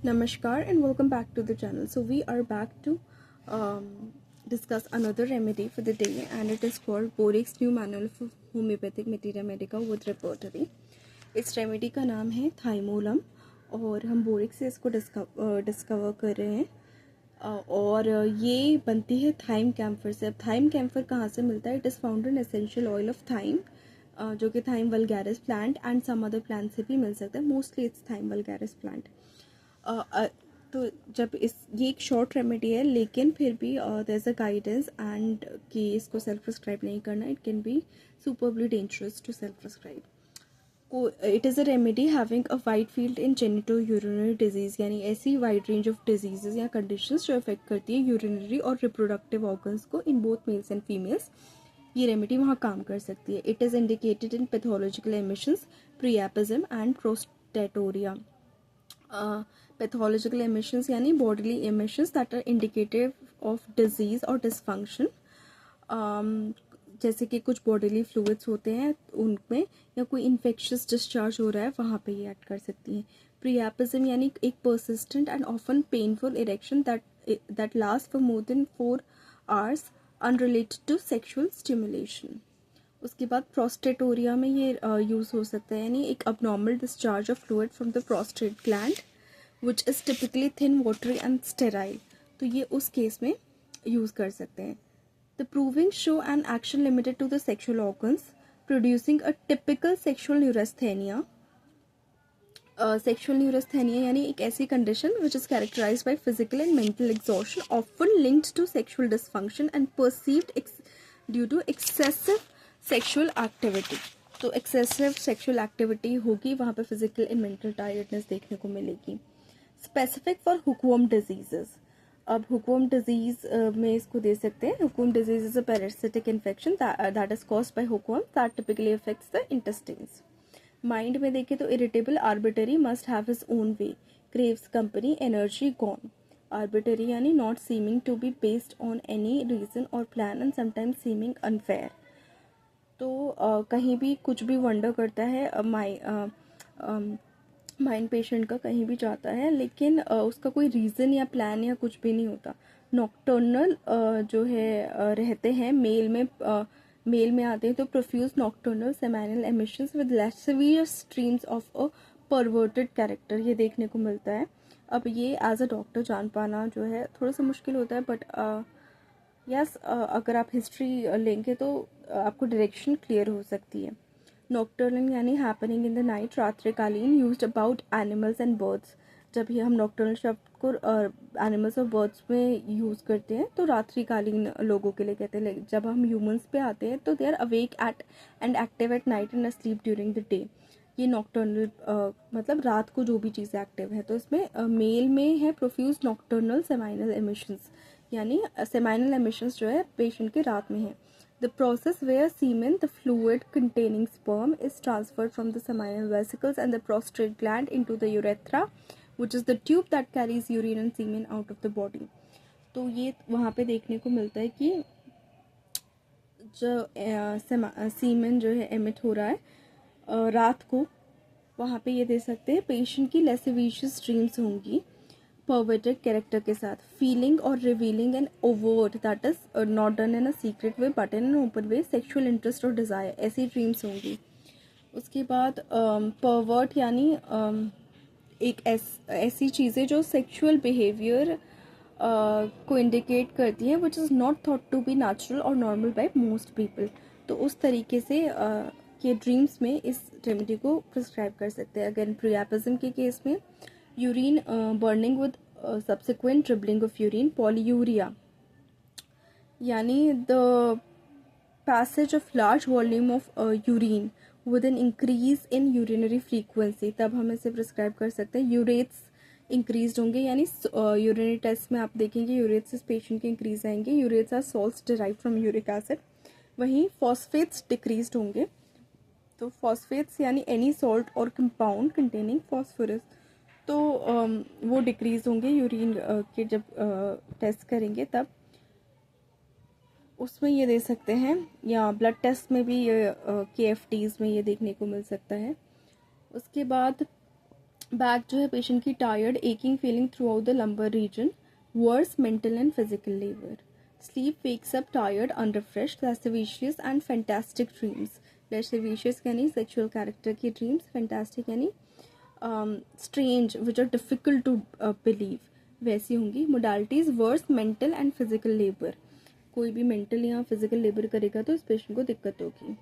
Namaskar and welcome back to the channel. So we are back to discuss another remedy for the day, and it is called Borik's New Manual for Homeopathic Materia Medica with Repertory. इस remedy का नाम है थाइमोलम और हम boric से इसको discover कर रहे हैं। और ये बनती है थाइम कैम्फर से। अब थाइम कैम्फर कहाँ से मिलता है? It is found in essential oil of thyme, जो कि thyme vulgaris plant and some other plant से भी मिल सकता है। Mostly it's thyme vulgaris plant. तो जब ये एक शॉर्ट रेमेडी है, लेकिन फिर भी there is a guidance and कि इसको सेल्फ प्रिस्क्राइब नहीं करना। It can be superbly dangerous to self prescribe. It is a remedy having a wide field in genito urinary disease, यानी ऐसी वाइड रेंज ऑफ डिजीज़ या conditions जो affect करती है यूरिनरी और रिप्रोडक्टिव ऑर्गन्स को in both males and females. ये remedy वहाँ काम कर सकती है। It is indicated in pathological emissions, प्रिएपिज्म and prostatorrhoea. Pathological emissions यानी bodily emissions that are indicative of disease और डिसफंक्शन, जैसे कि कुछ बॉडीली फ्लूइड्स होते हैं उनमें, या कोई इन्फेक्शियस डिस्चार्ज हो रहा है, वहाँ पे ये एक्ट कर सकती हैं। प्रिएपिज्म यानी एक persistent and often painful erection that last for more than 4 hours unrelated to sexual stimulation. उसके बाद प्रोस्टेटोरिया में ये यूज़ हो सकता है, यानी एक abnormal discharge of fluid from the prostate gland which is typically thin, watery and sterile। तो ये उस केस में यूज़ कर सकते हैं। The proving show an action limited to the sexual organs, producing a typical sexual neurasthenia। Sexual neurasthenia यानी एक ऐसी condition which is characterised by physical and mental exhaustion, often linked to sexual dysfunction and perceived due to excessive sexual activity. तो excessive sexual activity होगी, वहाँ पे physical and mental tiredness देखने को मिलेगी। Specific for hookworm diseases. अब hookworm disease में इसको दे सकते हैं। Hookworm disease is a parasitic infection that is caused by hookworm that typically affects the intestines. Mind में देखें तो irritable, arbitrary, must have his own way, craves company, energy gone. Arbitrary यानी not seeming to be based on any reason और plan and sometimes seeming unfair. तो कहीं भी कुछ भी वंडर करता है, माइंड पेशेंट का कहीं भी जाता है, लेकिन उसका कोई रीज़न या प्लान या कुछ भी नहीं होता। नॉक्टर्नल जो है रहते हैं, मेल में आते हैं तो profuse nocturnal seminal emissions with lascivious streams of a perverted character, ये देखने को मिलता है। अब ये एज अ डॉक्टर जान पाना जो है थोड़ा सा मुश्किल होता है, बट यस अगर आप हिस्ट्री लेंगे तो आपको डायरेक्शन क्लियर हो सकती है। नॉक्टर्नल यानी हैपनिंग इन द नाइट, रात्रिकालीन, used about animals and birds. जब ही हम नॉक्टर्नल शब्द को एनिमल्स और बर्ड्स में यूज़ करते हैं तो रात्रिकालीन लोगों के लिए कहते हैं। जब हम ह्यूमंस पे आते हैं तो they are awake at and active at night and sleep during the day. ये नॉक्टर्नल मतलब रात को जो भी चीज़ें एक्टिव है। तो इसमें मेल में है प्रोफ्यूज नॉक्टर्नल सेमाइनल एमिशंस, यानी सेमाइनल एमिशंस जो है पेशेंट के रात में है। The process where semen, the fluid containing sperm, is transferred from the seminal vesicles and the prostate gland into the urethra, which is the tube that carries urine and semen out of the body। तो ये वहाँ पे देखने को मिलता है कि जो सीमेन जो है एमिट हो रहा है रात को, वहाँ पे ये दे सकते हैं पेशेंट की लेसिविशियस ड्रीम्स होंगी परवर्टेड कैरेक्टर के साथ, फीलिंग और revealing an overt that is not done in a secret way but in an open way, sexual interest और डिज़ायर, ऐसी ड्रीम्स होंगी। उसके बाद परवर्ट यानी एक ऐसी चीज़ें जो सेक्शुअल बिहेवियर को इंडिकेट करती हैं which is not thought to be natural और नॉर्मल बाय मोस्ट पीपल। तो उस तरीके से ये ड्रीम्स में इस रेमेडी को प्रिस्क्राइब कर सकते हैं। अगेन प्रिएपिज्म के केस में urine burning with subsequent dribbling of urine, polyuria यानी the passage of large volume of urine with an increase in urinary frequency, तब हम इसे प्रिस्क्राइब कर सकते हैं। यूरेट्स इंक्रीज होंगे, यानी यूरिनरी टेस्ट में आप देखेंगे यूरेट्स इस पेशेंट के इंक्रीज आएंगे। Urates are salts derive from uric acid. वहीं फॉस्फेट्स डिक्रीज होंगे। तो फॉस्फेट्स यानी एनी सॉल्ट और कंपाउंड कंटेनिंग फॉस्फोरस, तो वो डिक्रीज होंगे यूरिन के जब टेस्ट करेंगे तब। उसमें ये दे सकते हैं, या ब्लड टेस्ट में भी KFTs में ये देखने को मिल सकता है। उसके बाद बैक जो है पेशेंट की tired aching feeling throughout the lumbar region, worse mental and physical labour, sleep wakes up tired unrefreshed, lascivious and fantastic dreams, lascivious यानी सेक्सुअल कैरेक्टर की ड्रीम्स, फैंटास्टिक यानी strange which are difficult to believe, वैसी होंगी। Modalities worse mental and physical labour, कोई भी mental या physical labour करेगा तो इस पेशेंट को दिक्कत होगी।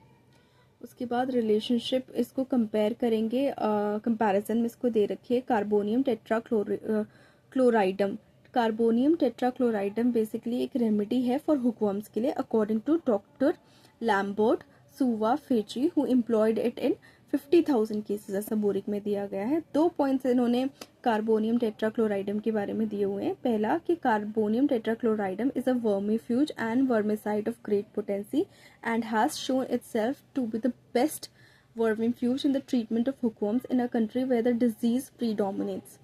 उसके बाद रिलेशनशिप इसको कंपेयर करेंगे, कंपैरिजन में इसको दे रखिए carboneum tetrachloridum. Carboneum tetrachloridum basically एक रेमेडी है फॉर हुकवर्म्स के लिए according to doctor Lambert Suva Fiji who employed it in 50,000 cases, ऐसा बोरिक में दिया गया है। 2 पॉइंट्स इन्होंने कार्बोनियम टेट्राक्लोराइडम के बारे में दिए हुए हैं। पहला कि carboneum tetrachloridum is a vermifuge and vermicide of great potency and has shown itself to be the best vermifuge in the treatment of hookworms in a country where the disease predominates.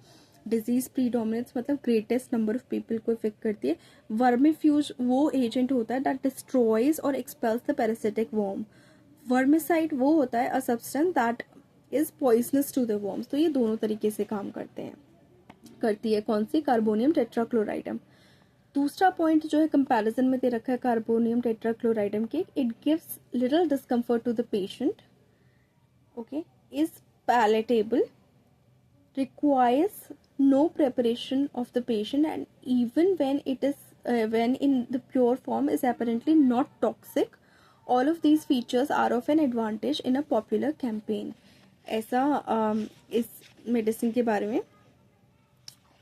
Disease predominates मतलब greatest number of people को effect करती है। Vermifuge वो agent होता है that destroys और expels the parasitic worm. Vermicide वो होता है a substance that is poisonous to the worms. तो ये दोनों तरीके से काम करती है कौन सी, कार्बोनियम टेट्राक्लोराइडम। दूसरा पॉइंट जो है कंपैरिजन में दे रखा है कार्बोनियम टेट्राक्लोराइडम के, it gives little discomfort to the patient, okay, is palatable, requires no preparation of the patient, and even when it is when in the pure form is apparently not toxic. All of these features are of an advantage in a popular campaign. ऐसा इस medicine के बारे में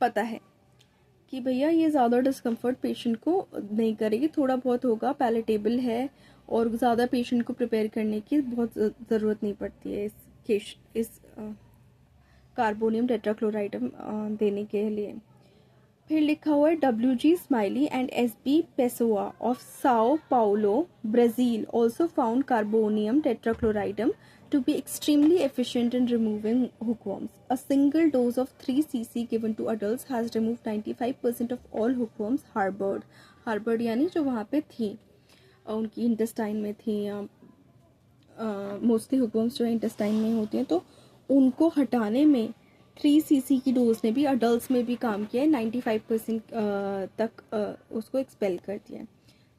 पता है कि भैया ये ज़्यादा डिस्कम्फर्ट पेशेंट को नहीं करेगी, थोड़ा बहुत होगा, पैलेटेबल है और ज़्यादा पेशेंट को प्रिपेयर करने की बहुत ज़रूरत नहीं पड़ती है इस कार्बोनियम टेट्राक्लोराइडम देने के लिए। फिर लिखा हुआ है WG Smiley and SB Pessoa of Sao Paulo Brazil also found carboneum tetrachloridum to be extremely efficient in removing hookworms. A single dose of 3 cc given to adults has removed 95% of all hookworms harbored यानी जो वहाँ पे थी, उनकी intestine में थी, या mostly हुकवर्म्स जो है इंटेस्टाइन में होती हैं, तो उनको हटाने में 3 cc की डोज ने भी अडल्ट में भी काम किया है, 95% तक उसको एक्सपेल कर दिया है।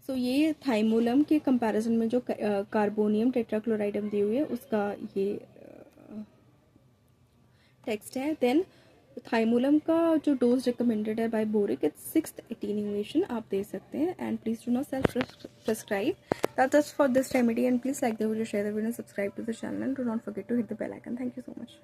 सो ये थाइमोलम के कंपैरिजन में जो कार्बोनियम टेट्राक्लोराइडम दी हुई है उसका ये टेक्स्ट है। देन थाइमोलम का जो डोज रिकमेंडेड है by Boericke, it's 6th attenuation आप दे सकते हैं। And please do not self prescribe. That's just for this remedy and please like the video, share the video, subscribe to the channel, do not forget to hit the bell icon. Thank you so much.